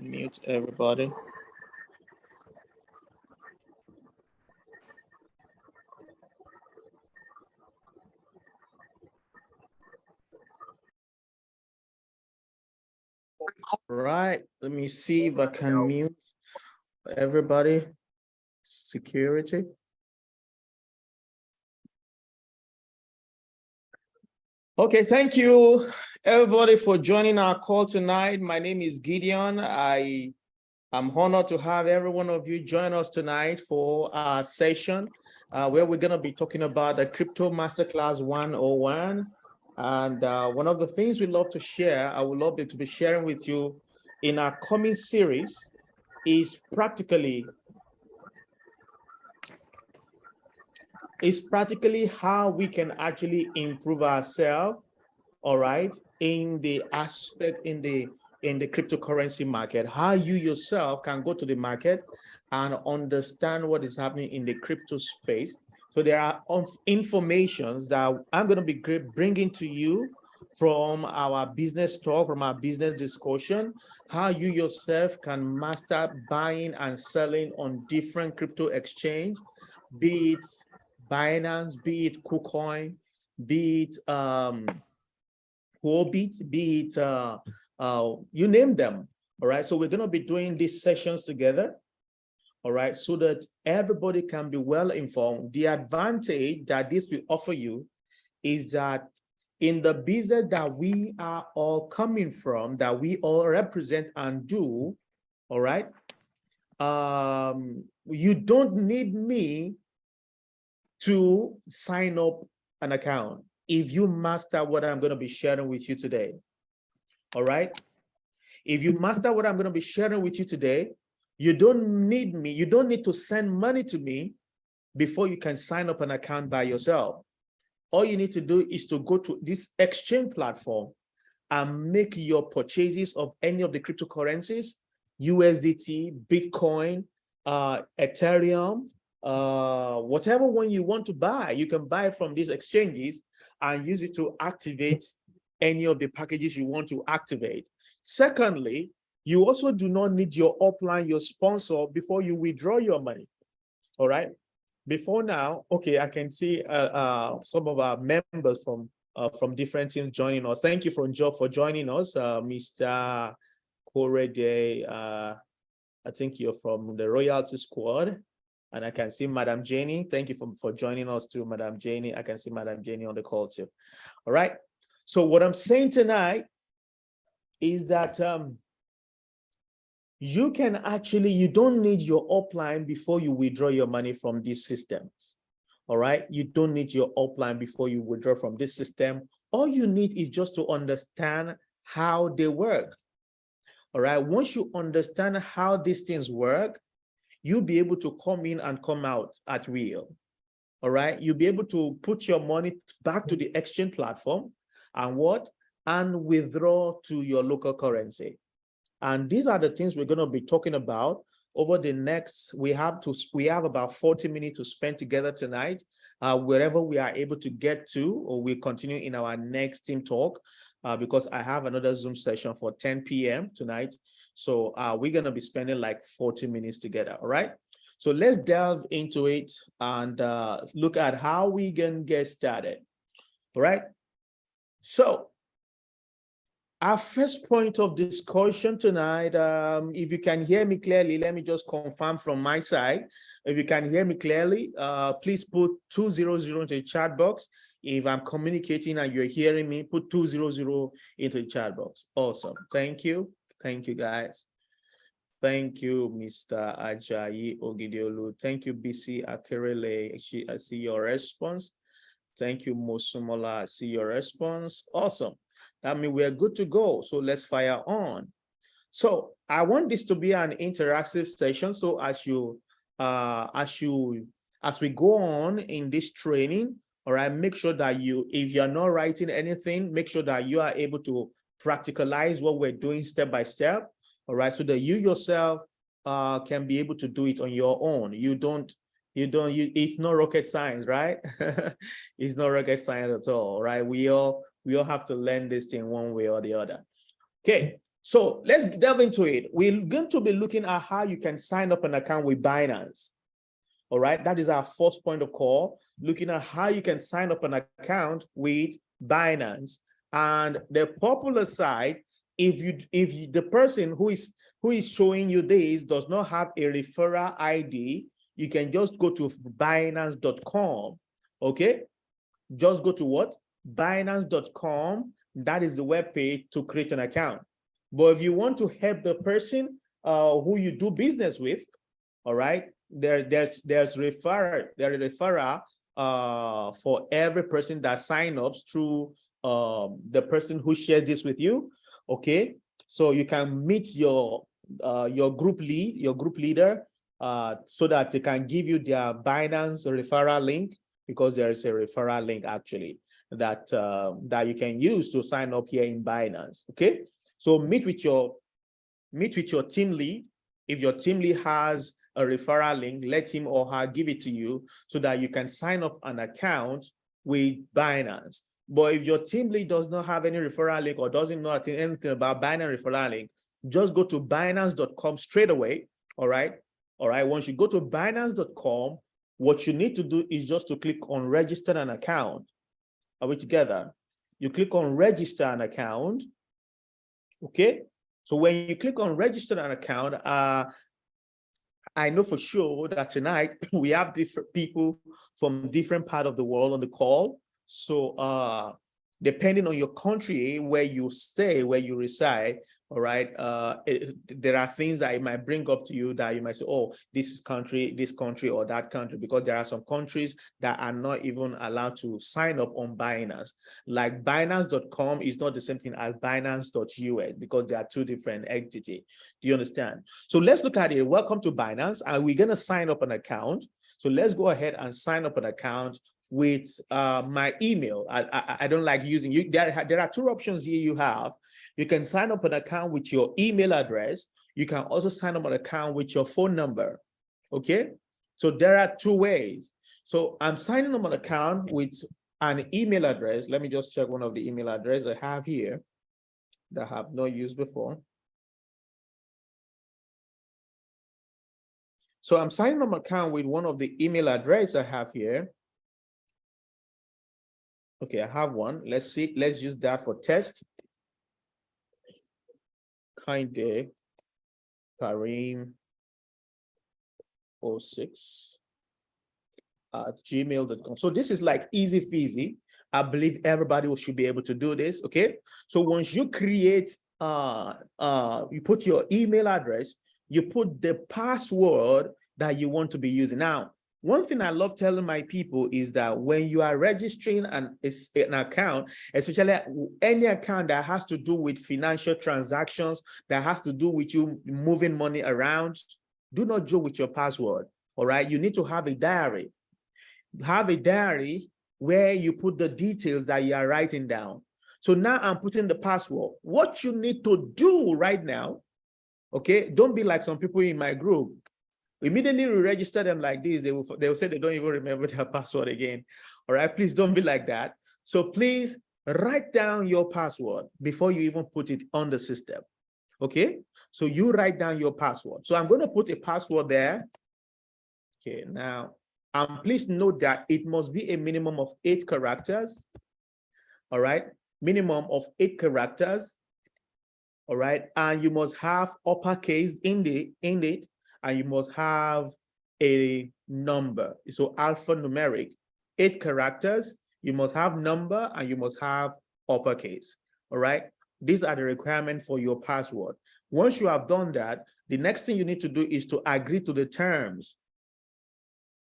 Mute everybody. Right, let me see if I can mute everybody. Security. Okay, thank you everybody for joining our call tonight. My name is Gideon. I'm honored to have every one of you join us tonight for our session where we're going to be talking about the Crypto Masterclass 101. And one of the things we love to share, I would love to be sharing with you in our coming series is practically how we can actually improve ourselves, all right, in the aspect in the cryptocurrency market, how you yourself can go to the market and understand what is happening in the crypto space. So there are informations that I'm going to be bringing to you from our business talk, from our business discussion, how you yourself can master buying and selling on different crypto exchange, be it Binance, be it KuCoin, be it Huobi, be it you name them. All right. So we're going to be doing these sessions together. All right. So that everybody can be well informed. The advantage that this will offer you is that in the business that we are all coming from, that we all represent and do, all right, you don't need me to sign up an account if you master what I'm going to be sharing with you today. All right. If you master what I'm going to be sharing with you today, you don't need me. You don't need to send money to me before you can sign up an account by yourself. All you need to do is to go to this exchange platform and make your purchases of any of the cryptocurrencies, USDT, Bitcoin, Ethereum, whatever one you want to buy, you can buy from these exchanges and use it to activate any of the packages you want to activate. Secondly, you also do not need your upline, your sponsor, before you withdraw your money. All right. Before now, okay, I can see some of our members from different teams joining us. Thank you for joining us, Mr. Korede. I think you're from the Royalty Squad. And I can see Madam Jenny. Thank you for joining us too, Madam Jenny. I can see Madam Jenny on the call too. All right. So what I'm saying tonight is that you don't need your upline before you withdraw your money from these systems. All right. You don't need your upline before you withdraw from this system. All you need is just to understand how they work. All right. Once you understand how these things work, you'll be able to come in and come out at will. All right. You'll be able to put your money back to the exchange platform and withdraw to your local currency. And these are the things we're going to be talking about over the next, we have about 40 minutes to spend together tonight, wherever we are able to get to, or we'll continue in our next team talk, because I have another Zoom session for 10 p.m. tonight. So we're going to be spending like 40 minutes together. All right. So let's delve into it and look at how we can get started. All right. So our first point of discussion tonight, if you can hear me clearly, let me just confirm from my side. If you can hear me clearly, please put 200 into the chat box. If I'm communicating and you're hearing me, put 200 into the chat box. Awesome. Thank you. Thank you, guys. Thank you, Mr. Ajayi Ogidiolu. Thank you, BC Akerele. I see your response. Thank you, Mosumola. I see your response. Awesome. I mean, we're good to go. So let's fire on. So I want this to be an interactive session. So as we go on in this training, all right, make sure that if you're not writing anything, make sure that you are able to practicalize what we're doing step by step. All right, so that you yourself can be able to do it on your own. It's not rocket science, right? It's not rocket science at all, right? We all have to learn this thing one way or the other. Okay, So let's delve into it. We're going to be looking at how you can sign up an account with Binance. All right, that is our first point of call, looking at how you can sign up an account with Binance. And the popular site, if the person who is showing you this does not have a referral ID, you can just go to Binance.com. Okay, just go to what? Binance.com. That is the web page to create an account. But if you want to help the person who you do business with, all right, there's referral for every person that signs up through the person who shared this with you. Okay, so you can meet your group leader so that they can give you their Binance referral link, because there is a referral link actually that that you can use to sign up here in Binance. Okay, so meet with your team lead. If your team lead has a referral link, let him or her give it to you so that you can sign up an account with Binance. But if your team lead does not have any referral link or doesn't know anything about Binance referral link, just go to Binance.com straight away. All right. Once you go to Binance.com, what you need to do is just to click on register an account. Are we together? You click on register an account. Okay. So when you click on register an account, I know for sure that tonight we have different people from different parts of the world on the call. So depending on your country, where you stay, where you reside, all right, there are things that it might bring up to you that you might say, oh, this country or that country, because there are some countries that are not even allowed to sign up on Binance. Like Binance.com is not the same thing as Binance.us, because they are two different entities. Do you understand? So let's look at it. Welcome to Binance, and we're going to sign up an account. So let's go ahead and sign up an account with my email. I don't like using you. There are two options here you have. You can sign up an account with your email address. You can also sign up an account with your phone number. Okay, so there are two ways. So I'm signing up an account with an email address. Let me just check one of the email addresses I have here that I have not used before. So I'm signing up an account with one of the email addresses I have here. Okay, I have one. Let's see. Let's use that for test. Kinde Karim 06 at gmail.com. So this is like easy peasy. I believe everybody should be able to do this. Okay. So once you create, you put your email address, you put the password that you want to be using. Now, one thing I love telling my people is that when you are registering an account, especially any account that has to do with financial transactions, that has to do with you moving money around, do not joke with your password. All right. You need to have a diary. Have a diary where you put the details that you are writing down. So now I'm putting the password. What you need to do right now, okay, don't be like some people in my group. Immediately we register them like this, they will say they don't even remember their password again. All right, please don't be like that. So please write down your password before you even put it on the system. Okay, so you write down your password. So I'm going to put a password there. Okay, now, please note that it must be a minimum of 8 characters. All right, minimum of 8 characters. All right, and you must have uppercase in it. And you must have a number. So alphanumeric, 8 characters. You must have number and you must have uppercase. All right. These are the requirements for your password. Once you have done that, the next thing you need to do is to agree to the terms.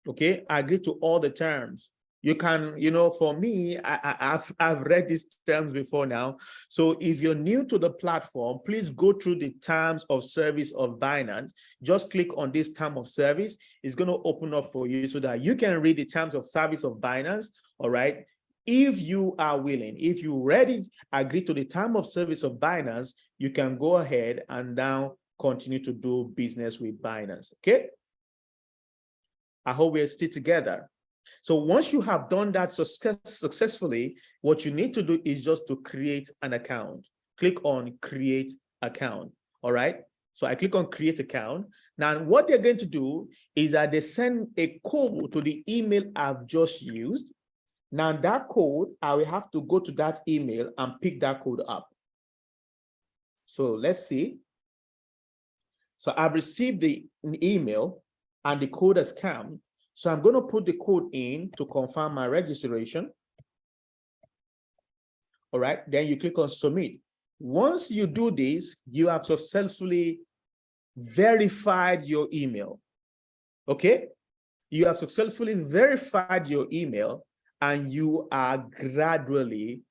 Okay, agree to all the terms. You can, for me, I've read these terms before now. So if you're new to the platform, please go through the terms of service of Binance. Just click on this term of service. It's going to open up for you so that you can read the terms of service of Binance. All right. If you are willing, if you already agree to the term of service of Binance, you can go ahead and now continue to do business with Binance. Okay. I hope we're still together. So once you have done that successfully, what you need to do is just to create an account. Click on create account. All right. So I click on create account. Now, what they're going to do is that they send a code to the email I've just used. Now that code, I will have to go to that email and pick that code up. So let's see. So I've received the email and the code has come. So I'm going to put the code in to confirm my registration. All right, then you click on submit. Once you do this, you have successfully verified your email. Okay, you have successfully verified your email and you are gradually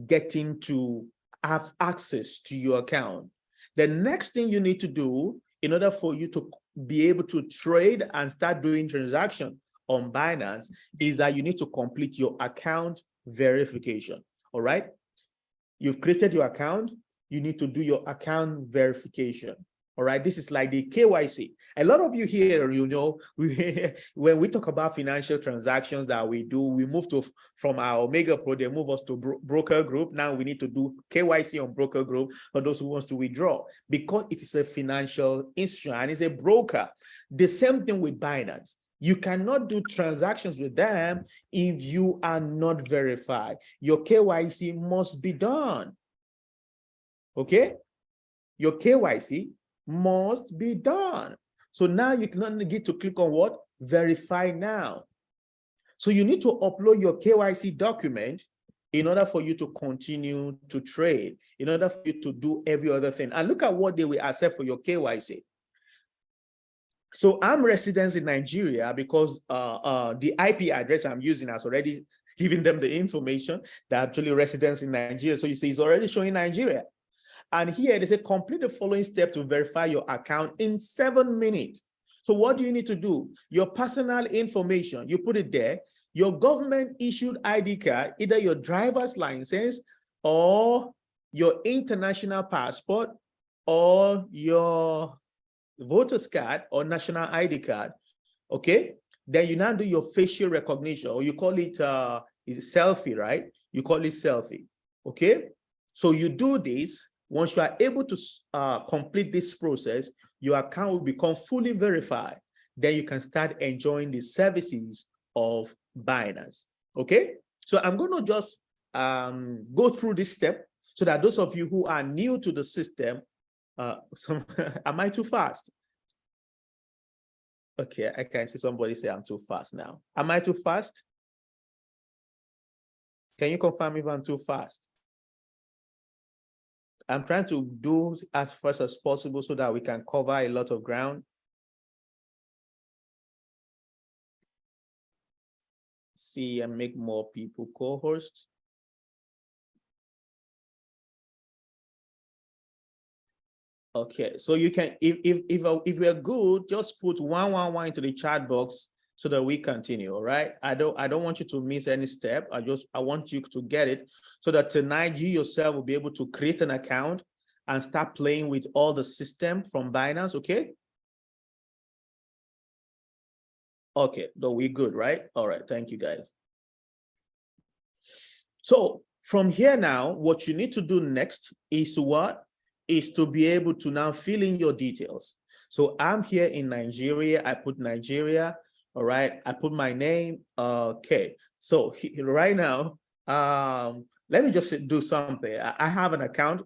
getting to have access to your account. The next thing you need to do in order for you to be able to trade and start doing transactions on Binance is that you need to complete your account verification. All right. You've created your account. You need to do your account verification. All right. This is like the KYC. A lot of you here, you know, when we talk about financial transactions that we do, we move from our Omega Pro, they move us to broker group. Now we need to do KYC on broker group for those who wants to withdraw because it is a financial instrument and it's a broker. The same thing with Binance. You cannot do transactions with them if you are not verified. Your KYC must be done. Okay? Your KYC must be done. So now you can get to click on what? Verify now. So you need to upload your KYC document in order for you to continue to trade, in order for you to do every other thing. And look at what they will accept for your KYC. So I'm resident in Nigeria because the IP address I'm using has already given them the information that actually residents in Nigeria. So you see, it's already showing Nigeria. And here they say complete the following step to verify your account in 7 minutes. So what do you need to do? Your personal information, you put it there. Your government issued ID card, either your driver's license or your international passport or your voter's card or national ID card, okay? Then you now do your facial recognition, or you call it, is it selfie, right? You call it selfie, okay? So you do this. Once you are able to complete this process, your account will become fully verified. Then you can start enjoying the services of Binance, okay? So I'm going to just go through this step so that those of you who are new to the system, am I too fast? Okay, I can see somebody say I'm too fast now. Am I too fast? Can you confirm if I'm too fast? I'm trying to do as fast as possible so that we can cover a lot of ground. See and make more people co-host. Okay, so you can, if we're good, just put 111 into the chat box so that we continue. All right. I don't want you to miss any step. I want you to get it so that tonight you yourself will be able to create an account and start playing with all the system from Binance. Okay. Okay, though we good, right? All right, thank you guys. So from here now, what you need to do next is what? Is to be able to now fill in your details. So I'm here in Nigeria. I put Nigeria. All right. I put my name. Okay. So right now, let me just do something. I have an account.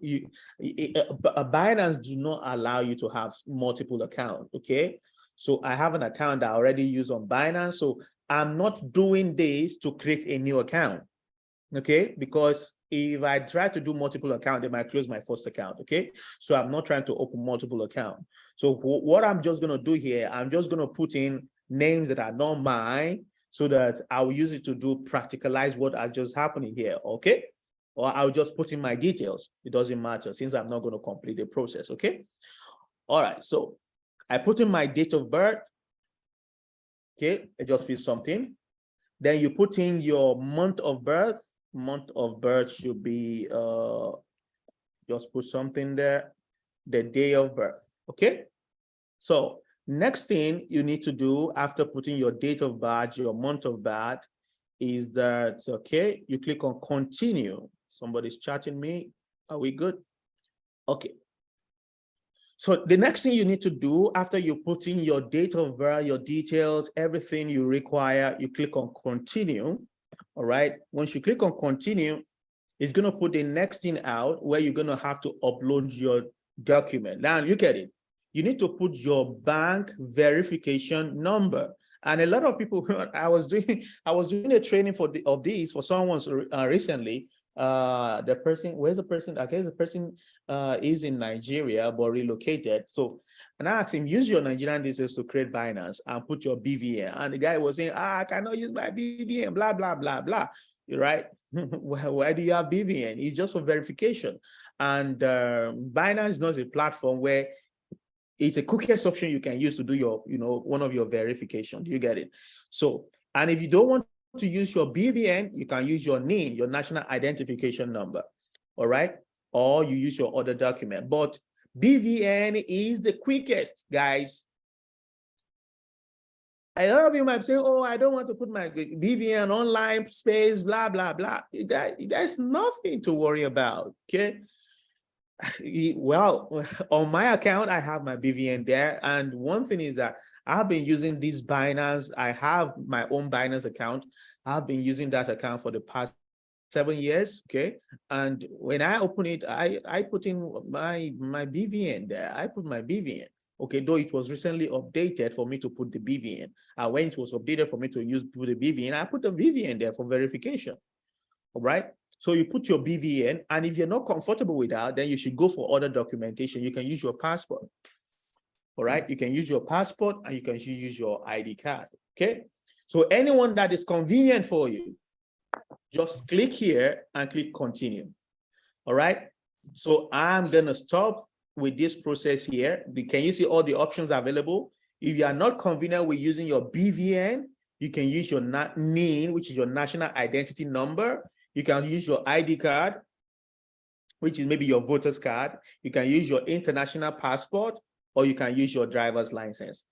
Binance do not allow you to have multiple accounts. Okay. So I have an account that I already use on Binance. So I'm not doing this to create a new account. Okay, because if I try to do multiple accounts, they might close my first account. Okay, so I'm not trying to open multiple accounts. So what I'm just going to do here, I'm just going to put in names that are not mine so that I'll use it to do practicalize what are just happening here. Okay, or I'll just put in my details. It doesn't matter since I'm not going to complete the process. Okay, all right, so I put in my date of birth. Okay, I just feel something. Then you put in your month of birth. Month of birth should be just put something there, the day of birth. Okay, so next thing you need to do after putting your date of birth, your month of birth, is that okay, you click on continue. Somebody's chatting me. Are we good? Okay, So the next thing you need to do after you put in your date of birth, your details, everything you require, you click on continue. All right. Once you click on continue, it's going to put the next thing out where you're going to have to upload your document. Now look at it. You need to put your bank verification number. And a lot of people, I was doing a training of these for someone recently. The person, where's the person? I guess the person is in Nigeria but relocated. So, and I asked him, use your Nigerian details to create Binance and put your BVN. And the guy was saying, I cannot use my BVN, blah, blah, blah, blah. Right? Why do you have BVN? It's just for verification. And Binance is not a platform where it's a quickest option you can use to do your, one of your verification. Do you get it? So, and if you don't want to use your BVN, you can use your NIN, your national identification number. All right? Or you use your other document. But BVN is the quickest, guys. A lot of you might say, oh, I don't want to put my BVN online space, blah, blah, blah. There's nothing to worry about, okay? Well, on my account, I have my BVN there. And one thing is that I've been using this Binance. I have my own Binance account. I've been using that account for the past 7 years, okay? And when I open it, I put in my BVN there. I put my BVN. Okay, though it was recently updated for me to put the BVN. And when it was updated for me to put the BVN, I put the BVN there for verification. All right. So you put your BVN, and if you're not comfortable with that, then you should go for other documentation. You can use your passport. All right. You can use your passport and you can use your ID card. Okay. So anyone that is convenient for you, just click here and click continue. All right. So I'm going to stop with this process here. Can you see all the options available? If you are not convenient with using your BVN, you can use your NIN, which is your national identity number. You can use your ID card, which is maybe your voter's card. You can use your international passport, or you can use your driver's license.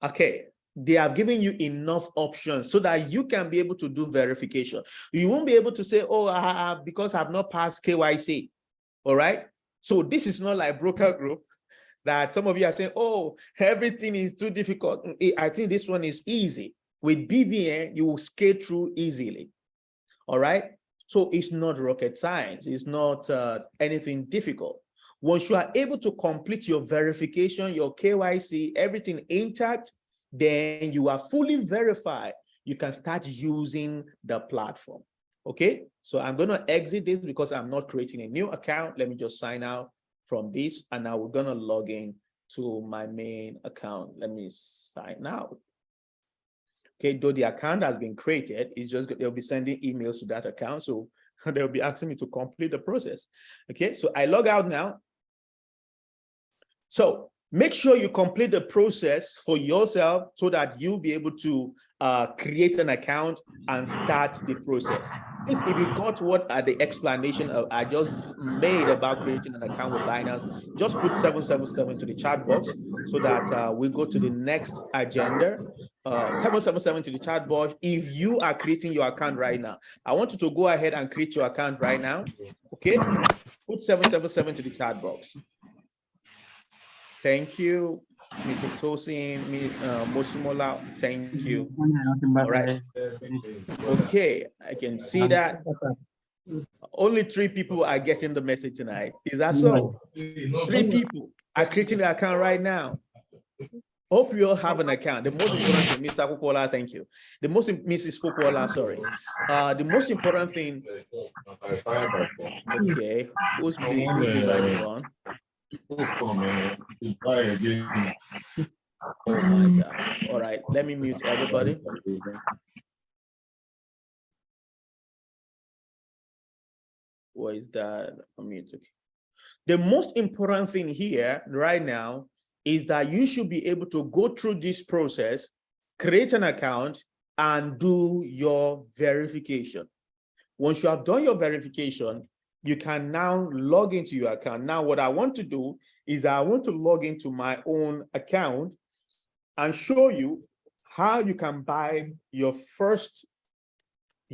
Okay, they have given you enough options so that you can be able to do verification. You won't be able to say, oh, because I've not passed KYC. All right. So this is not like broker group that some of you are saying, oh, everything is too difficult. I think this one is easy. With BVN, you will skate through easily. All right. So it's not rocket science. It's not anything difficult. Once you are able to complete your verification, your KYC, everything intact, then you are fully verified. You can start using the platform. Okay, so I'm going to exit this because I'm not creating a new account. Let me just sign out from this, and now we're going to log in to my main account. Let me sign out. Okay, though the account has been created, it's just they'll be sending emails to that account, so they'll be asking me to complete the process. Okay, so I log out now. So make sure you complete the process for yourself so that you'll be able to create an account and start the process. Please, if you got what the explanation I just made about creating an account with Binance, just put 777 to the chat box so that we go to the next agenda. 777 to the chat box. If you are creating your account right now, I want you to go ahead and create your account right now. Okay, put 777 to the chat box. Thank you, Mr. Tosin, Mosumola. Thank you. All right. Okay, I can see that only 3 people are getting the message tonight. Is that so? 3 people are creating the account right now. Hope you all have an account. The most important thing, Mr. Kukola, thank you. The most, Mrs. Kukola, sorry. The most important thing. Okay, whose device is on? Oh my God. All right, let me mute everybody. What is that? Mute. Okay. The most important thing here right now is that you should be able to go through this process, create an account, and do your verification. Once you have done your verification, you can now log into your account. Now, what I want to do is I want to log into my own account and show you how you can buy your first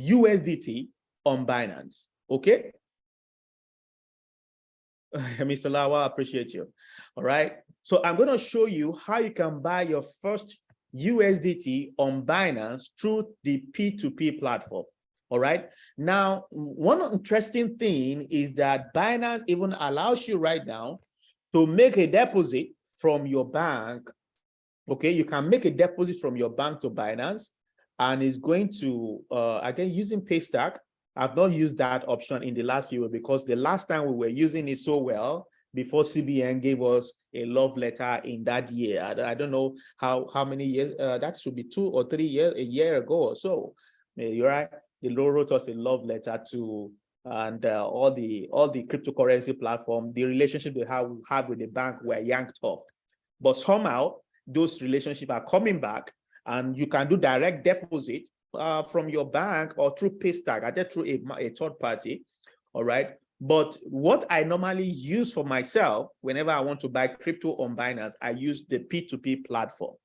USDT on Binance, okay? Mr. Lawa, I appreciate you. All right. So I'm going to show you how you can buy your first USDT on Binance through the P2P platform. All right. Now, one interesting thing is that Binance even allows you right now to make a deposit from your bank. Okay, you can make a deposit from your bank to Binance, and it's going to, again, using Paystack. I've not used that option in the last few weeks because the last time we were using it so well before CBN gave us a love letter in that year. I don't know how many years, that should be 2 or 3 years, a year ago or so. You're right. The law wrote us a love letter to, and all the cryptocurrency platform, the relationship they have with the bank were yanked off. But somehow those relationships are coming back, and you can do direct deposit from your bank or through Paystack, either through a third party. All right. But what I normally use for myself, whenever I want to buy crypto on Binance, I use the P2P platform.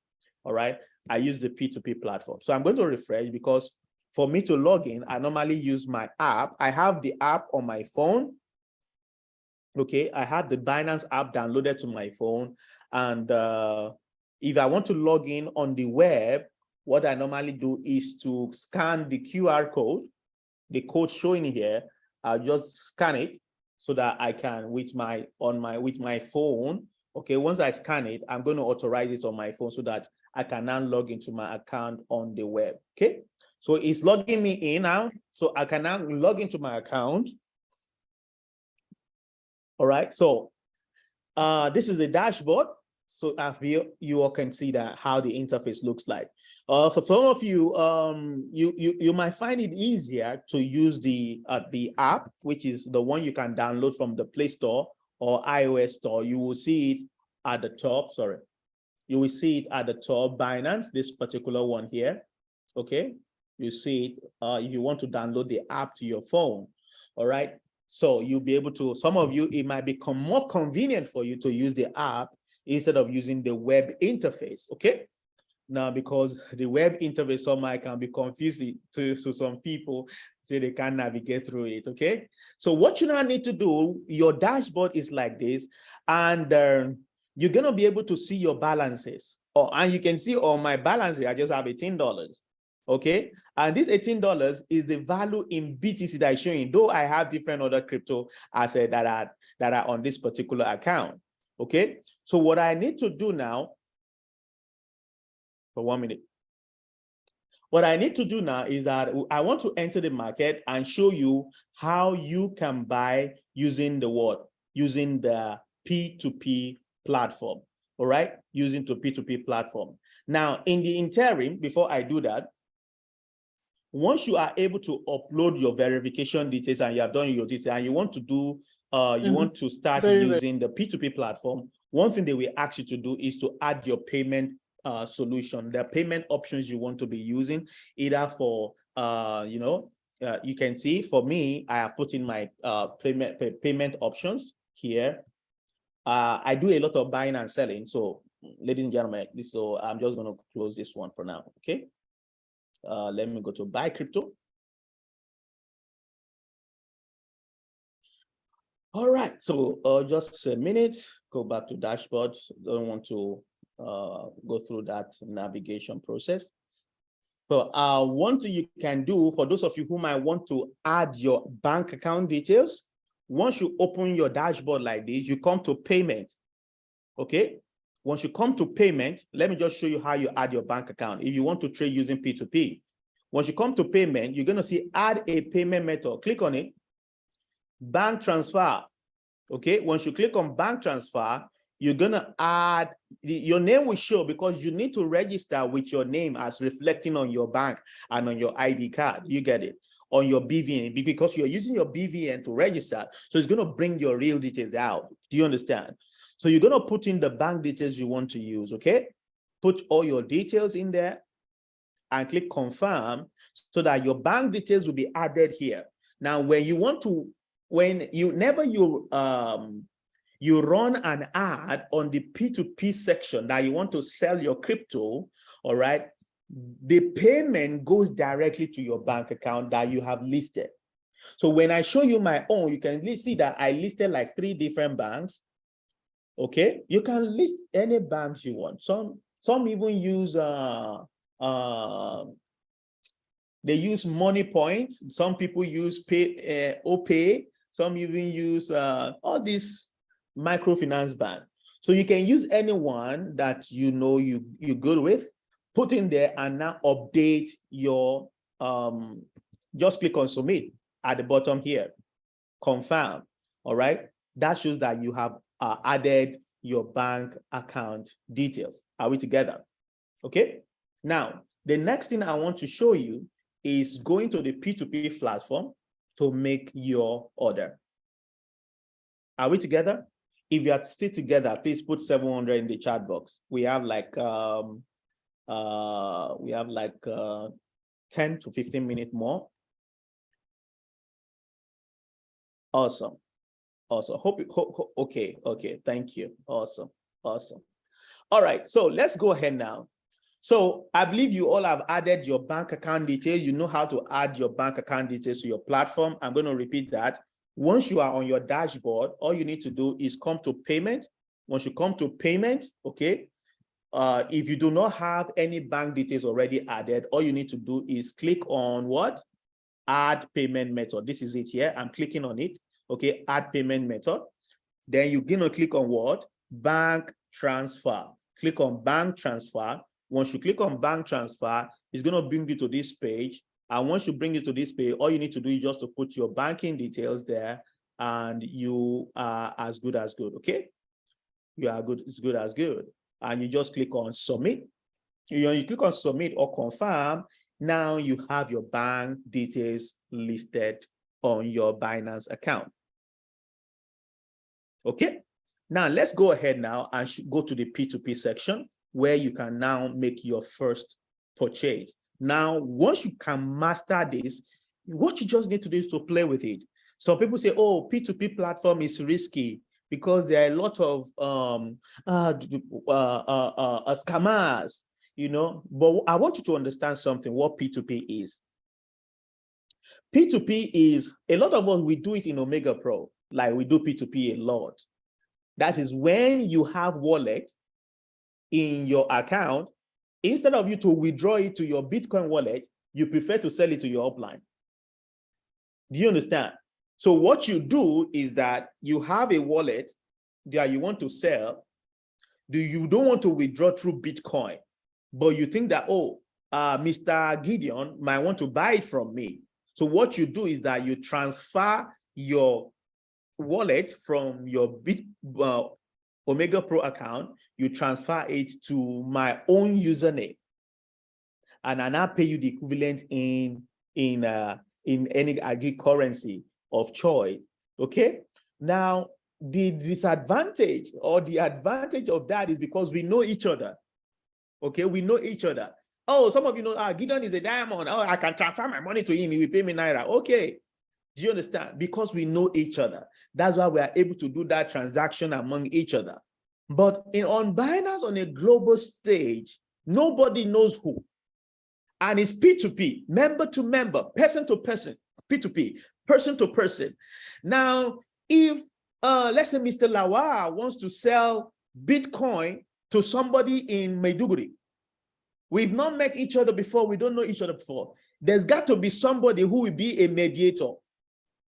All right. I use the P2P platform. So I'm going to refresh because for me to log in, I normally use my app. I have the app on my phone. Okay. I have the Binance app downloaded to my phone. And if I want to log in on the web, what I normally do is to scan the QR code, the code showing here. I'll just scan it so that I can with my phone. Okay, once I scan it, I'm going to authorize it on my phone so that I can now log into my account on the web. Okay, so it's logging me in now, so I can now log into my account. All right, so this is a dashboard. So you all can see that how the interface looks like. So some of you, you might find it easier to use the app, which is the one you can download from the Play Store or iOS Store. You will see it at the top. Sorry, you will see it at the top. Binance, this particular one here. Okay, you see it. If you want to download the app to your phone, all right. So you'll be able to. Some of you, it might become more convenient for you to use the app instead of using the web interface, okay? Now, because the web interface somehow can be confusing to some people, so they can't navigate through it, okay? So what you now need to do, your dashboard is like this, and you're gonna be able to see your balances. And you can see on my balance here, I just have $18, okay? And this $18 is the value in BTC that is showing, though I have different other crypto assets that are on this particular account. Okay, so what I need to do now, for 1 minute. What I need to do now is that I want to enter the market and show you how you can buy using the what? Using the P2P platform, all right? Using the P2P platform. Now, in the interim, before I do that, once you are able to upload your verification details and you have done your details and you want to do, you want to start using the P2P platform, one thing they will ask you to do is to add your payment solution, the payment options you want to be using, either for, you can see for me, I have put in my payment options here. I do a lot of buying and selling. So ladies and gentlemen, so I'm just going to close this one for now, okay? Let me go to buy crypto. All right, so just a minute, go back to dashboard. Don't want to go through that navigation process. So one thing you can do for those of you who might want to add your bank account details, once you open your dashboard like this, you come to payment, okay? Once you come to payment, let me just show you how you add your bank account. If you want to trade using P2P, once you come to payment, you're going to see add a payment method. Click on it. Bank transfer. Okay. Once you click on bank transfer, you're going to add your name will show because you need to register with your name as reflecting on your bank and on your ID card. You get it? On your BVN because you're using your BVN to register. So it's going to bring your real details out. Do you understand? So you're going to put in the bank details you want to use. Okay. Put all your details in there and click confirm so that your bank details will be added here. Now, when you want to, you run an ad on the P2P section that you want to sell your crypto, all right, the payment goes directly to your bank account that you have listed. So when I show you my own, you can see that I listed like 3 different banks. Okay, you can list any banks you want. Some even use they use Money Points. Some people use OPay. Some even use all these microfinance bank. So you can use anyone that you know you're good with, put in there, and now update your just click on submit at the bottom here. Confirm. All right. That shows that you have added your bank account details. Are we together? Okay. Now, the next thing I want to show you is going to the P2P platform to make your order. Are we together? If you are still together, please put 700 in the chat box. We have like 10 to 15 minutes more. Awesome. Okay. Thank you. Awesome. All right. So let's go ahead now. So I believe you all have added your bank account details. You know how to add your bank account details to your platform. I'm going to repeat that. Once you are on your dashboard, all you need to do is come to payment. Once you come to payment, okay, if you do not have any bank details already added, all you need to do is click on what? Add payment method. This is it here. I'm clicking on it. Okay, add payment method. Then you're going to click on what? Bank transfer. Click on bank transfer. Once you click on bank transfer, it's going to bring you to this page. And once you bring it to this page, all you need to do is just to put your banking details there, and you are as good as good. Okay, you are good, as good as good. And you just click on submit. You click on submit or confirm. Now you have your bank details listed on your Binance account. Okay, now let's go ahead now and go to the P2P section where you can now make your first purchase. Now, once you can master this, what you just need to do is to play with it. Some people say, oh, P2P platform is risky because there are a lot of scammers, you know. But I want you to understand something, what P2P is. P2P is, a lot of us, we do it in Omega Pro, like we do P2P a lot. That is when you have wallet in your account, instead of you to withdraw it to your Bitcoin wallet, you prefer to sell it to your upline. Do you understand? So what you do is that you have a wallet that you want to sell. You don't want to withdraw through Bitcoin, but you think that, oh, Mr. Gideon might want to buy it from me. So what you do is that you transfer your wallet from your Omega Pro account, you transfer it to my own username, and I now pay you the equivalent in any agreed currency of choice. Okay. Now, the disadvantage or the advantage of that is because we know each other. Okay, we know each other. Oh, some of you know, Gideon is a diamond. Oh, I can transfer my money to him. He will pay me Naira. Okay. Do you understand? Because we know each other. That's why we are able to do that transaction among each other. But on Binance, on a global stage, nobody knows who. And it's P2P, member to member, person to person, P2P, person to person. Now, if let's say Mr. Lawal wants to sell Bitcoin to somebody in Maiduguri, we've not met each other before, we don't know each other before, there's got to be somebody who will be a mediator.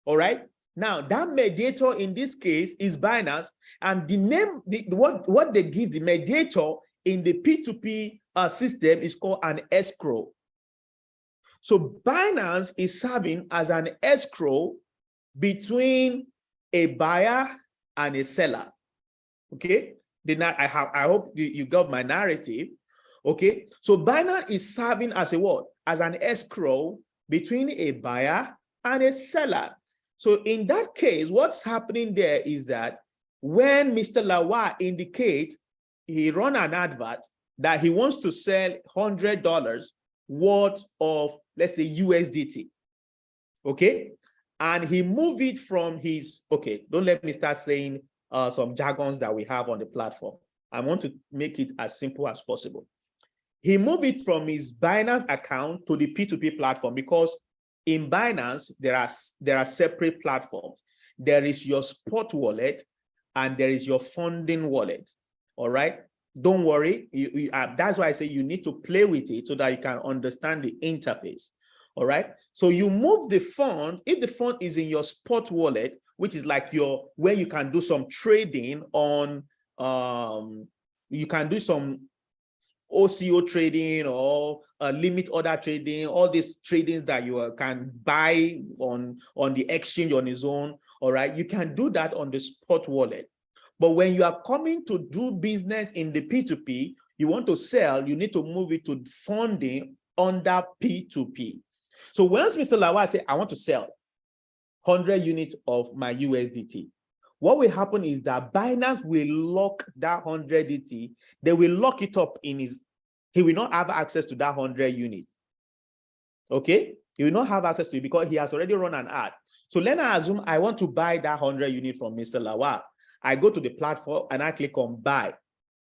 All right. Now, that mediator in this case is Binance, and the name, what they give the mediator in the P2P system is called an escrow. So Binance is serving as an escrow between a buyer and a seller. Okay. I hope you got my narrative. Okay. So Binance is serving as a what? As an escrow between a buyer and a seller. So in that case, what's happening there is that when Mr. Lawal indicates, he run an advert that he wants to sell $100 worth of, let's say, USDT. Okay. And he moved it from his, okay, don't let me start saying some jargons that we have on the platform. I want to make it as simple as possible. He moved it from his Binance account to the P2P platform because in Binance, there are separate platforms. There is your spot wallet and there is your funding wallet. All right. Don't worry. That's why I say you need to play with it so that you can understand the interface. All right. So you move the fund. If the fund is in your spot wallet, which is like where you can do some trading on, you can do some OCO trading or limit order trading, all these tradings that you can buy on the exchange on its own. All right. You can do that on the spot wallet. But when you are coming to do business in the P2P, you want to sell, you need to move it to funding under P2P. So once Mr. Lawal says, I want to sell 100 units of my USDT, what will happen is that Binance will lock that 100 DT. They will lock it up in he will not have access to that 100 unit. Okay? He will not have access to it because he has already run an ad. So let us assume I want to buy that 100 unit from Mr. Lawal. I go to the platform and I click on buy.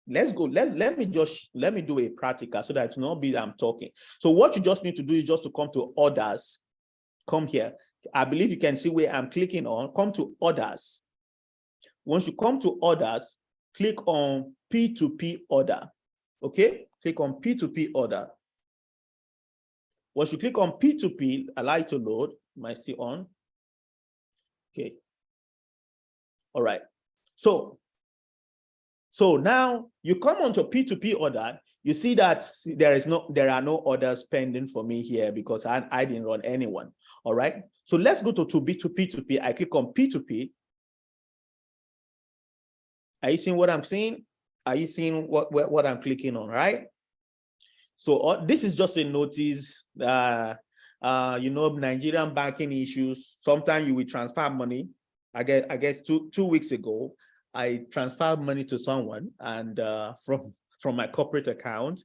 Let's go. Let me do a practical so that it's not be I'm talking. So what you just need to do is just to come to orders. Come here. I believe you can see where I'm clicking on. Come to orders. Once you come to orders, click on P2P order. Okay? Click on P2P order. Once you click on P2P, allow it to load. Am I still on? Okay. All right. So now you come onto P2P order, you see that there are no orders pending for me here because I didn't run anyone. All right. So let's go to P2P. I click on P2P. Are you seeing what I'm seeing? Are you seeing what I'm clicking on, right? So this is just a notice, Nigerian banking issues. Sometimes you will transfer money. I guess two weeks ago, I transferred money to someone and from my corporate account,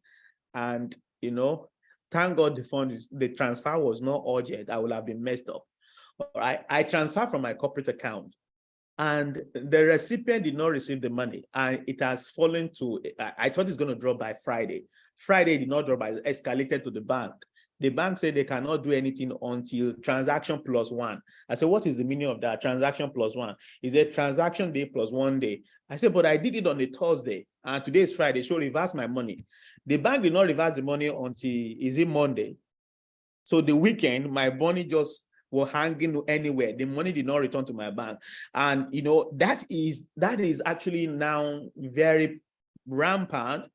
and thank God the transfer was not urgent. I would have been messed up. All right, I transferred from my corporate account, and the recipient did not receive the money, and it has fallen to. I thought it's going to drop by Friday. Friday did not drop. It escalated to the bank. The bank said they cannot do anything until transaction plus one. I said, what is the meaning of that? Transaction plus one. Is it transaction day plus 1 day? I said, but I did it on a Thursday and today is Friday, so reverse my money. The bank did not reverse the money until, is it Monday? So the weekend, my money just was hanging anywhere. The money did not return to my bank. And that is actually now very rampant.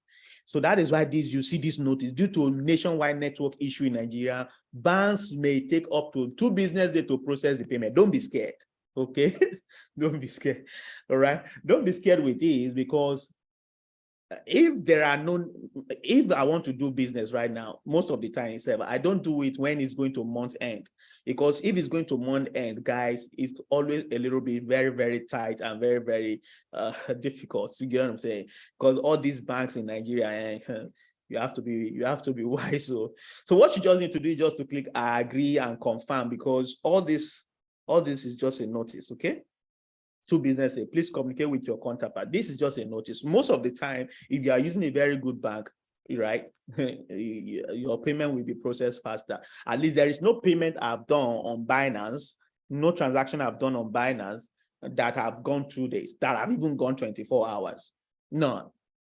So that is why you see this notice. Due to a nationwide network issue in Nigeria, banks may take up to 2 business days to process the payment. Don't be scared, okay? Don't be scared, all right? Don't be scared with this, because if I want to do business right now, most of the time, I don't do it when it's going to month end, because if it's going to month end, guys, it's always a little bit very, very tight and very, very difficult. You get what I'm saying? Because all these banks in Nigeria, you have to be wise. So what you just need to do is just to click I agree and confirm, because all this is just a notice, okay? 2 business days, please communicate with your counterpart. This is just a notice. Most of the time, if you are using a very good bank, right, your payment will be processed faster. At least there is no payment I've done on Binance, no transaction I've done on Binance that have gone 2 days, that have even gone 24 hours. None.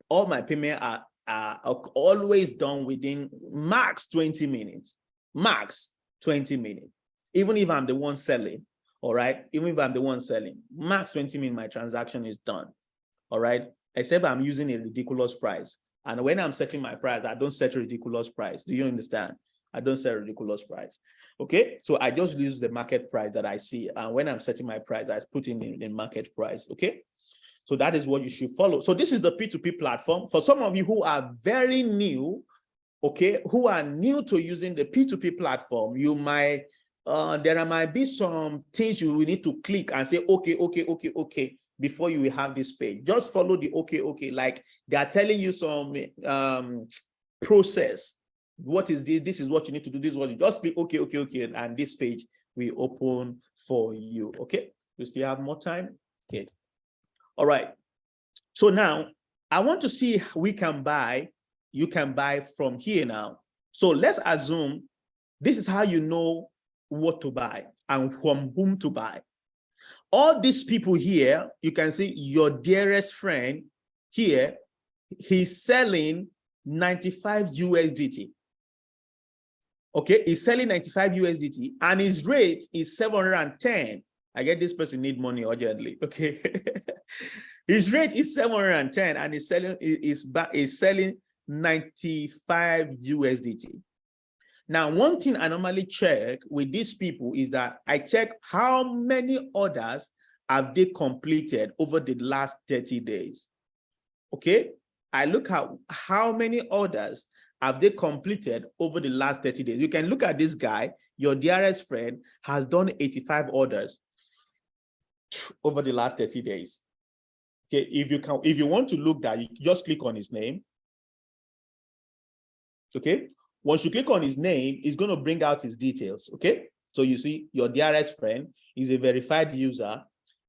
All my payment are always done within max 20 minutes. Max 20 minutes. Even if I'm the one selling. All right, even if I'm the one selling, max 20 minutes, my transaction is done. All right, except I'm using a ridiculous price. And when I'm setting my price, I don't set a ridiculous price. Do you understand? I don't set a ridiculous price. Okay, so I just use the market price that I see. And when I'm setting my price, I put in the market price. Okay, so that is what you should follow. So this is the P2P platform. For some of you who are very new, okay, who are new to using the P2P platform, you might there might be some things you will need to click and say, okay, before you will have this page. Just follow the okay, like they are telling you some process. What is this? This is what you need to do. This is what you just click okay, and this page will open for you. Okay, we still have more time. Okay, all right. So now I want to see if you can buy from here now. So let's assume this is how you know what to buy and from whom to buy. All these people here, you can see your dearest friend here, he's selling 95 USDT. Okay, he's selling 95 USDT and his rate is 710. I get this person need money urgently. Okay. His rate is 710 and he's selling 95 USDT. Now, one thing I normally check with these people is that I check how many orders have they completed over the last 30 days. Okay, I look at how many orders have they completed over the last 30 days. You can look at this guy, your dearest friend has done 85 orders over the last 30 days. Okay, if you want to look that, you just click on his name. Okay, once you click on his name, it's going to bring out his details. Okay, so you see your dearest friend is a verified user,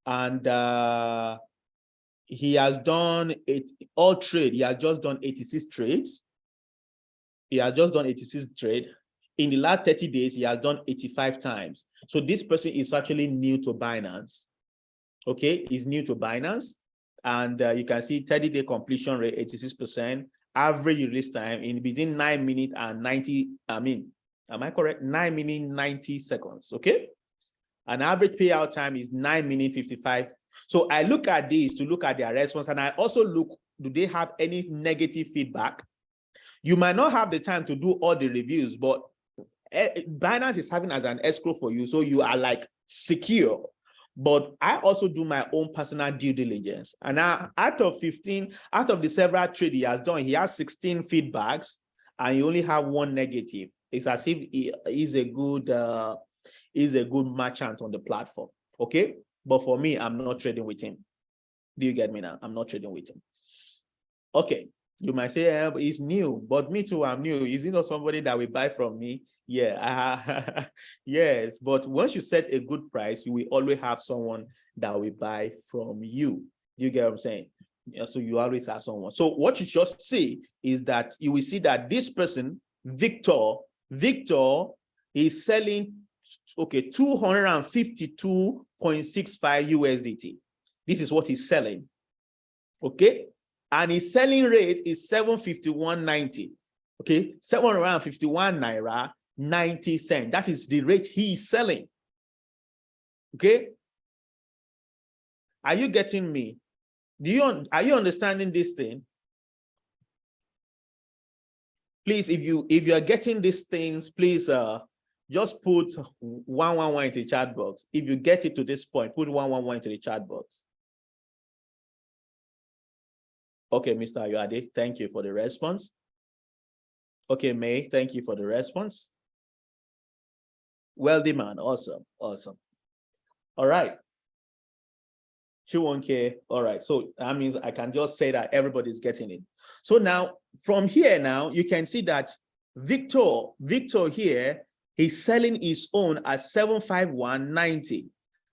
and he has done all trade. He has just done 86 trades. He has just done 86 trades. In the last 30 days, he has done 85 times. So this person is actually new to Binance. Okay, he's new to Binance. And you can see 30-day completion rate, 86%. Average release time in between 9 minutes and 90, am I correct? 9 minutes, 90 seconds, okay? An average payout time is 9 minutes, 55. So I look at this to look at their response, and I also look, do they have any negative feedback? You might not have the time to do all the reviews, but Binance is having as an escrow for you, so you are like secure. But I also do my own personal due diligence. And now, out of the several trades he has done, he has 16 feedbacks, and you only have one negative. It's as if he is a good merchant on the platform. Okay, but for me, I'm not trading with him. Do you get me now? I'm not trading with him. Okay, you might say, he's new, but me too, I'm new. Is he not somebody that will buy from me? Yeah, yes, but once you set a good price, you will always have someone that will buy from you. You get what I'm saying? Yeah, so you always have someone. So what you just see is that you will see that this person, Victor is selling, okay, 252.65 USDT. This is what he's selling. Okay, and his selling rate is 751.90. Okay, 751 naira 90 cents. That is the rate he is selling. Okay, are you getting me? Are you understanding this thing? Please, if you are getting these things, please just put 111 into the chat box. If you get it to this point, put 111 into the chat box. Okay, Mr. Ayuade, thank you for the response. Okay, May, thank you for the response. Wealthy man, awesome, awesome. All right. She won't care. All right, so that means I can just say that everybody's getting it. So now, from here now, you can see that Victor here, he's selling his own at 751.90.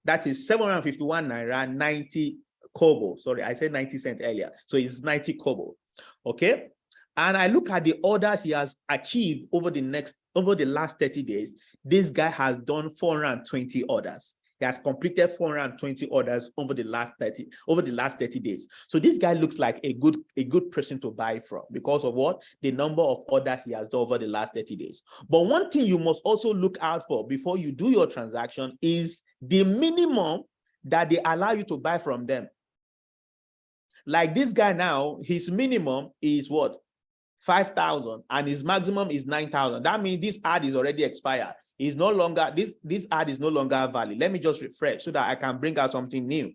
That is 751 naira 90 kobo. Sorry, I said 90 cents earlier. So it's 90 kobo. Okay. And I look at the orders he has achieved over the last 30 days. This guy has done 420 orders. He has completed 420 orders over the last 30 days. So this guy looks like a good person to buy from because of what? The number of orders he has done over the last 30 days. But one thing you must also look out for before you do your transaction is the minimum that they allow you to buy from them. Like this guy now, his minimum is what? 5,000 and his maximum is 9,000. That means this ad is already expired. Is no longer this ad is no longer valid. Let me just refresh so that I can bring out something new.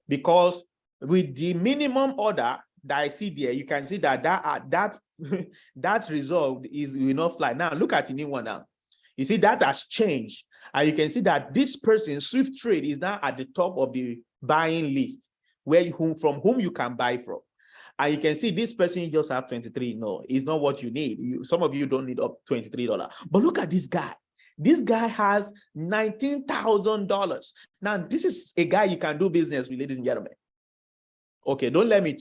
Because with the minimum order that I see there, you can see that that result will not fly. Now look at the new one now. You see that has changed, and you can see that this person Swift Trade is now at the top of the buying list, from whom you can buy from. And you can see this person just have 23. No, it's not what you need. Some of you don't need up $23. But look at this guy. This guy has $19,000. Now, this is a guy you can do business with, ladies and gentlemen. Okay, don't let me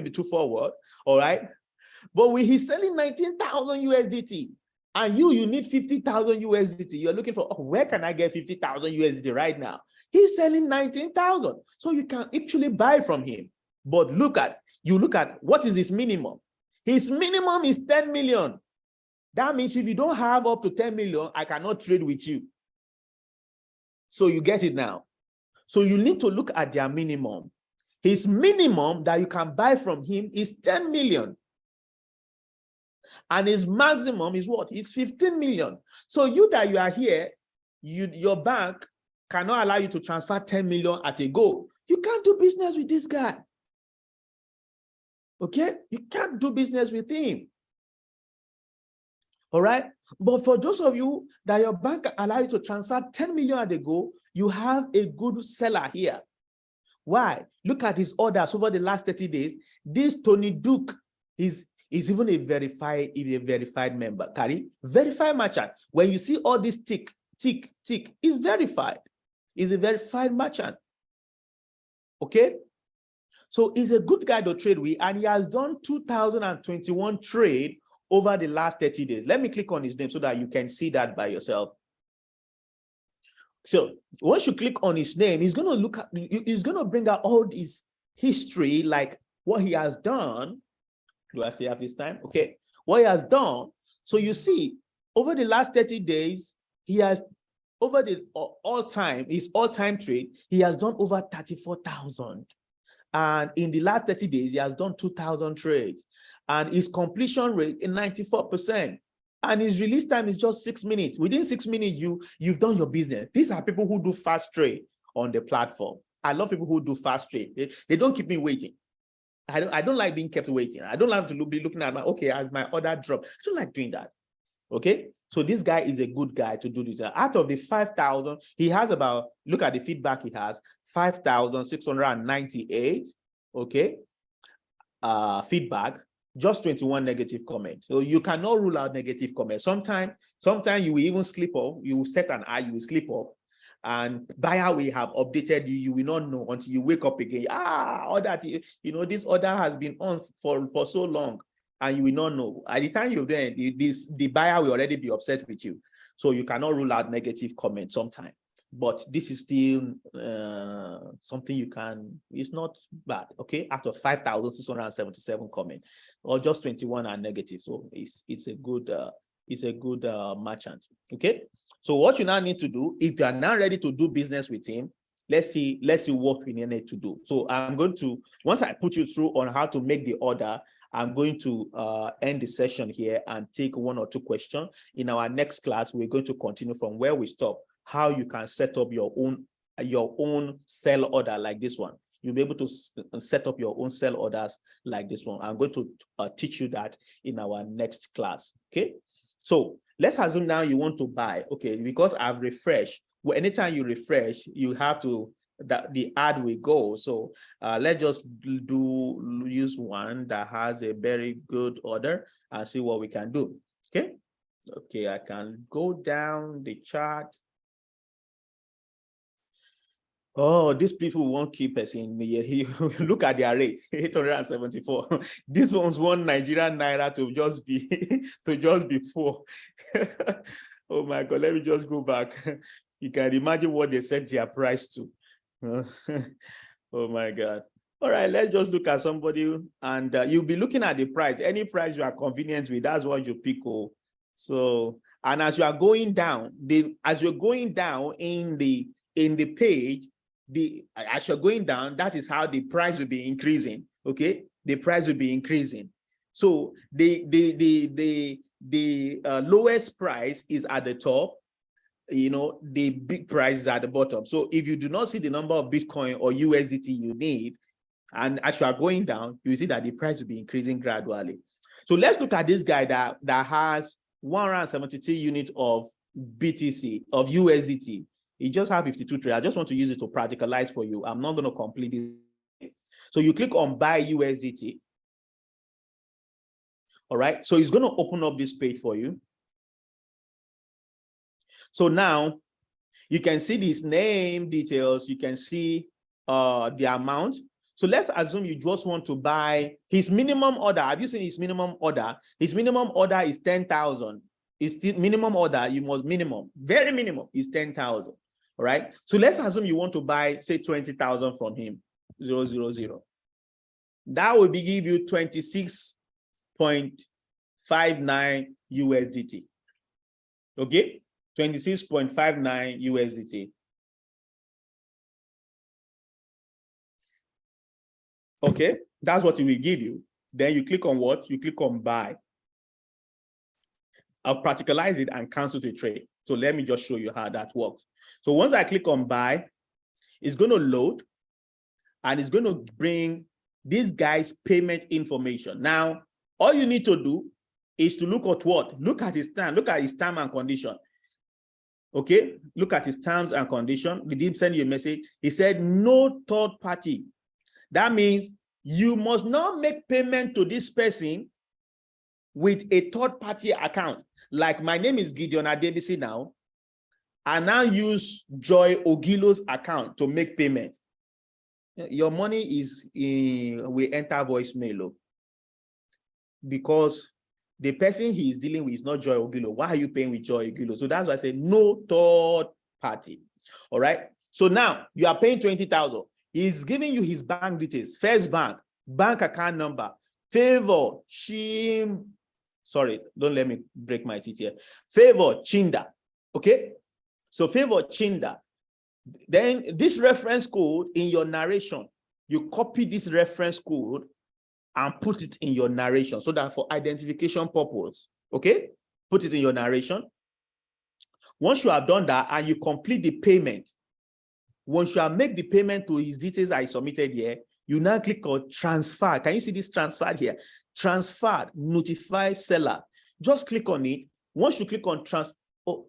be too forward. All right. But he's selling 19,000 USDT. And you need 50,000 USDT. You're looking for, oh, where can I get 50,000 USDT right now? He's selling 19,000. So you can actually buy from him. But you look at what is his minimum. His minimum is 10 million. That means if you don't have up to 10 million, I cannot trade with you. So you get it now. So you need to look at their minimum. His minimum that you can buy from him is 10 million. And his maximum is what? It's 15 million. So you are here, your bank cannot allow you to transfer 10 million at a go. You can't do business with this guy. Okay? You can't do business with him. All right? But for those of you that your bank allow you to transfer 10 million at a go, you have a good seller here. Why? Look at his orders over the last 30 days. This Tony Duke is even a verified member. Carry verified merchant. When you see all this tick, is verified. Is a verified merchant. Okay? So he's a good guy to trade with, and he has done 2021 trade over the last 30 days. Let me click on his name so that you can see that by yourself. So once you click on his name, he's going to bring out all his history, like what he has done. Do I still have this time? Okay. What he has done. So you see, over the last 30 days, he has, over the his all-time trade, he has done over 34,000. And in the last 30 days, he has done 2,000 trades. And his completion rate is 94%. And his release time is just 6 minutes. Within 6 minutes, you've done your business. These are people who do fast trade on the platform. I love people who do fast trade. They don't keep me waiting. I don't like being kept waiting. I don't like to be looking at as my order drop. I don't like doing that. Okay. So this guy is a good guy to do this. Out of the 5,000, he has about, look at the feedback he has, 5,698. Okay. Feedback, just 21 negative comments. So you cannot rule out negative comments. Sometimes you will even slip up. You will set an eye, you will slip up. And buyer will have updated you, you will not know until you wake up again. All that, this order has been on for so long, and you will not know. At the time you're there, the buyer will already be upset with you. So you cannot rule out negative comments sometimes. But this is still something you can, it's not bad, okay? Out of 5,677 comments, or just 21 are negative. So it's a good merchant, okay? So what you now need to do, if you are now ready to do business with him, let's see what we need to do. So I'm going to, once I put you through on how to make the order, I'm going to end the session here and take 1 or 2 questions. In our next class, we're going to continue from where we stop, how you can set up your own sell order like this one. You'll be able to set up your own sell orders like this one. I'm going to teach you that in our next class, okay? So let's assume now you want to buy, okay, because I've refreshed. Well, anytime you refresh, you have to, the ad will go. So let's just use one that has a very good order and see what we can do, okay? Okay, I can go down the chart. Oh, these people won't keep us in me. Look at their rate, 874. This one's one Nigerian naira to just be 4. Oh my God, let me just go back. You can imagine what they set their price to. Oh my God. All right, let's just look at somebody, and you'll be looking at the price. Any price you are convenient with, that's what you pick. Oh. So, and as you are going down, as you're going down in the page, as you're going down, that is how the price will be increasing. Okay, the price will be increasing. So the lowest price is at the top. The big price is at the bottom. So if you do not see the number of Bitcoin or USDT you need, and as you are going down, you see that the price will be increasing gradually. So let's look at this guy that has 172 units of BTC, of USDT. You just have 52 trades. I just want to use it to practicalize for you. I'm not going to complete this. So you click on buy USDT. All right. So it's going to open up this page for you. So now you can see these name details. You can see the amount. So let's assume you just want to buy his minimum order. Have you seen his minimum order? His minimum order is 10,000. It's still minimum order. You must minimum, very minimum is 10,000. All right. So let's assume you want to buy, say, 20,000 from him, 000. That will be give you 26.59 USDT. Okay, 26.59 USDT. Okay, that's what it will give you. Then you click on what? You click on buy. I'll practicalize it and cancel the trade. So let me just show you how that works. So once I click on buy, it's going to load and it's going to bring this guy's payment information. Now, all you need to do is to look at what? Look at his time. Look at his term and condition. Okay, look at his terms and condition. Did he send you a message? He said no third party. That means you must not make payment to this person with a third party account. Like my name is Gideon Adebisi now. I now use Joy Ogilo's account to make payment. Your money is will enter voicemail because the person he is dealing with is not Joy Ogilo. Why are you paying with Joy Ogilo? So that's why I say no third party. All right. So now you are paying 20,000. He's giving you his bank details. First bank account number, Favor Shim. Sorry, don't let me break my teeth here. Favor Chinda. Okay. So Favor Chinda. Then this reference code in your narration, you copy this reference code and put it in your narration so that for identification purpose, okay? Put it in your narration. Once you have done that and you complete the payment, once you have made the payment to his details I submitted here, you now click on transfer. Can you see this transfer here? Transfer, notify seller. Just click on it. Once you click on transfer, oh,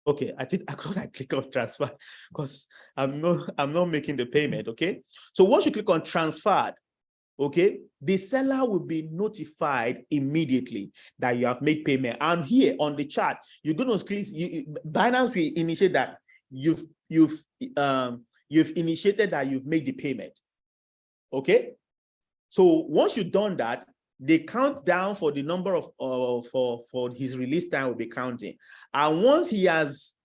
okay, I thought I click on transfer because I'm not making the payment, okay? So once you click on transferred, okay, the seller will be notified immediately that you have made payment. And here on the chart, you're going to click, Binance will initiate that you've initiated that you've made the payment. Okay. So once you've done that, the countdown for the number of for his release time will be counting. And once he has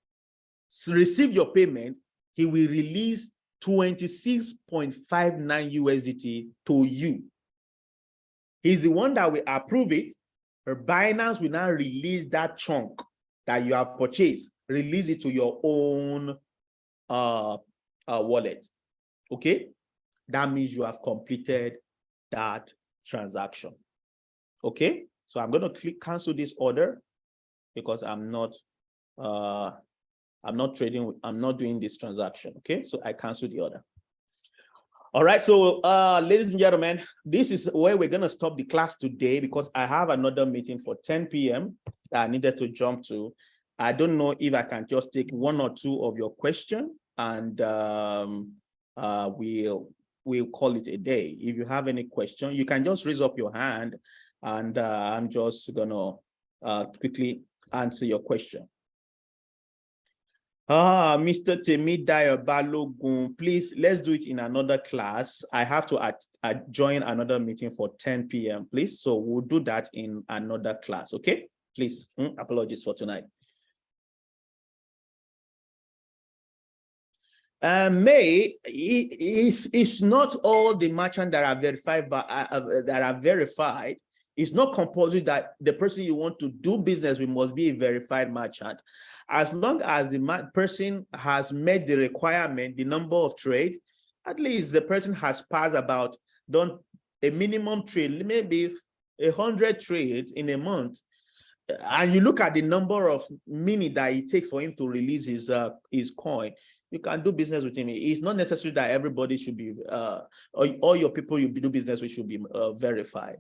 received your payment, he will release 26.59 USDT to you. He's the one that will approve it. Binance will now release that chunk that you have purchased, release it to your own wallet. Okay, that means you have completed that transaction. Okay, so I'm going to click cancel this order because I'm not trading, I'm not doing this transaction. Okay, so I cancel the order. All right, so ladies and gentlemen, this is where we're going to stop the class today because I have another meeting for 10 p.m. that I needed to jump to. I don't know if I can just take one or two of your questions and we'll call it a day. If you have any question, you can just raise up your hand and I'm just gonna quickly answer your question. Mr. Temidayo Balogun, please, let's do it in another class. I have to join another meeting for 10 p.m., please. So we'll do that in another class, okay? Please, apologies for tonight. May, it's not all the merchants that are verified, but it's not compulsory that the person you want to do business with must be a verified merchant. As long as the person has met the requirement, the number of trade, at least the person has passed about, done a minimum trade, maybe 100 trades in a month, and you look at the number of minutes that it takes for him to release his coin, you can do business with him. It's not necessary that everybody should be, all your people you do business with should be verified.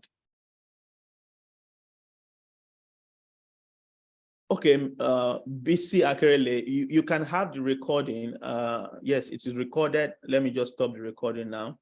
Okay, BC Akerele, you can have the recording. Yes, it is recorded. Let me just stop the recording now.